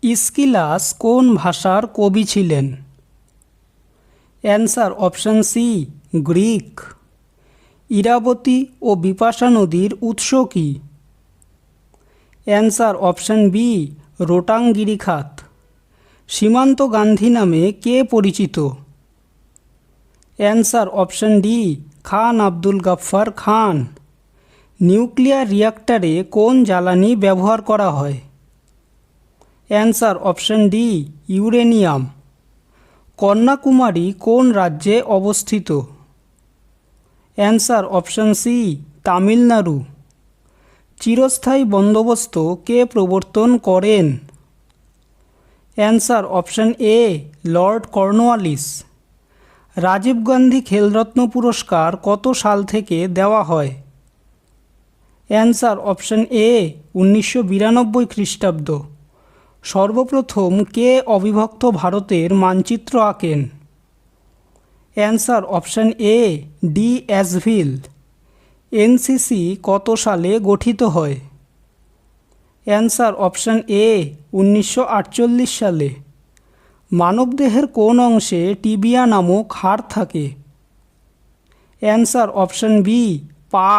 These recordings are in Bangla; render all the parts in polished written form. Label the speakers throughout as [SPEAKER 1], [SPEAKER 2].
[SPEAKER 1] ইস্কিলাস কোন ভাষার কবি ছিলেন? Answer option C Greek. Iravati ও বিপাশা নদীর উৎস কি? অ্যান্সার অপশন বি রোটাং গিরিখাত। সীমান্ত গান্ধী নামে কে পরিচিত? Answer option D Khan Abdul Gaffar Khan. Nuclear রিঅ্যাক্টরে কোন জ্বালানি ব্যবহার করা হয়? Answer option D uranium. Kanyakumari কোন রাজ্যে অবস্থিত? Answer option C Tamil Nadu. চিরস্থায়ী বন্দোবস্ত কে প্রবর্তন করেন? Answer option A Lord Cornwallis. Rajiv Gandhi Khel Ratna পুরস্কার কত সাল থেকে দেওয়া হয়? অ্যান্সার অপশন এ 1992 খ্রিস্টাব্দ। সর্বপ্রথম কে অবিভক্ত ভারতের মানচিত্র আঁকেন? Answer option A D Anville. NCC কত সালে গঠিত হয়? অ্যান্সার অপশন এ 1948 সালে। মানবদেহের কোন অংশে টিবিয়া নামক হাড় থাকে? অ্যান্সার অপশন বি পা।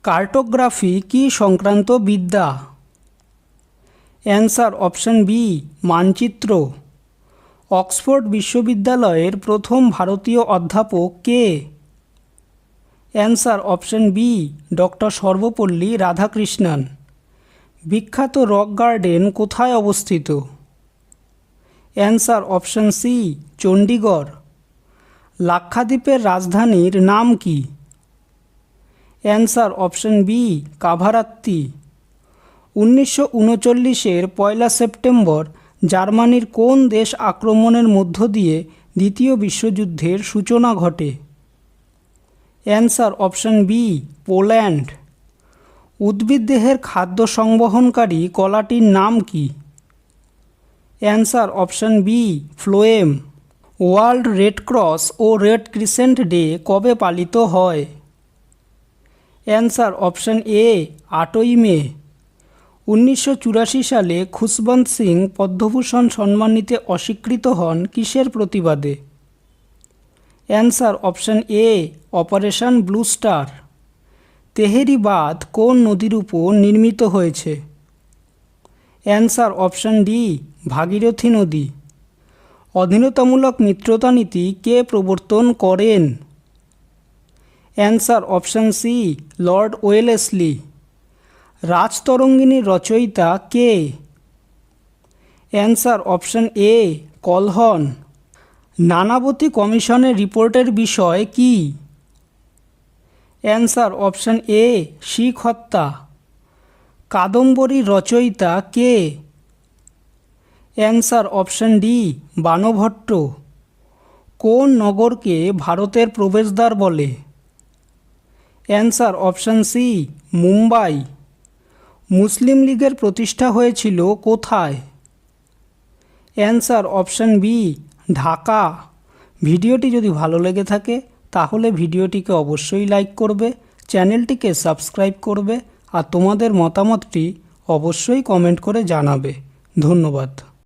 [SPEAKER 1] কার্টোগ্রাফি কি সংক্রান্ত বিদ্যা? অ্যান্সার অপশন বি মানচিত্র। অক্সফোর্ড বিশ্ববিদ্যালয়ের প্রথম ভারতীয় অধ্যাপক কে? Answer option B doctor Sarvepalli Radhakrishnan. বিখ্যাত রক গার্ডেন কোথায় অবস্থিত? Answer option C Chandigarh. লাক্ষাদ্বীপের রাজধানীর নাম কি? Answer option B Kavaratti. 1939-এর 1 সেপ্টেম্বর জার্মানির কোন দেশ আক্রমণের মধ্য দিয়ে দ্বিতীয় বিশ্বযুদ্ধের সূচনা ঘটে? Answer option B Poland. উদ্ভিদদেহের খাদ্য সংবহনকারী কলাটির নাম কি? Answer option B phloem. World Red Cross ও রেড ক্রিসেন্ট ডে কবে পালিত হয়? অ্যান্সার অপশন এ 8ই মে। 1984 সালে খুশবন্ত সিং পদ্মভূষণ সম্মানিতে অস্বীকৃত হন কিসের প্রতিবাদে? অ্যান্সার অপশন এ অপারেশন ব্লু স্টার। তেহেরি বাঁধ কোন নদীর উপর নির্মিত হয়েছে? অ্যান্সার অপশন ডি ভাগীরথী নদী। অধীনতামূলক মিত্রতা নীতি কে প্রবর্তন করেন? Answer option C Lord Wellesley. রাজতরঙ্গিনীর রচয়িতা কে? Answer option A Kalhan. Nanavati কমিশনের রিপোর্টের বিষয় কি? অ্যান্সার অপশন এ শিখ হত্যা। কাদম্বরীর রচয়িতা কে? Answer option D Banabhatta. কোন নগরকে ভারতের প্রবেশদ্বার বলে? Answer option C Mumbai. মুসলিম লীগের প্রতিষ্ঠা হয়েছিল কোথায়? Answer option B Dhaka. ভিডিওটি যদি ভালো লেগে থাকে তাহলে ভিডিওটিকে অবশ্যই লাইক করবে, চ্যানেলটিকে সাবস্ক্রাইব করবে আর তোমাদের মতামতটি অবশ্যই কমেন্ট করে জানাবে। ধন্যবাদ।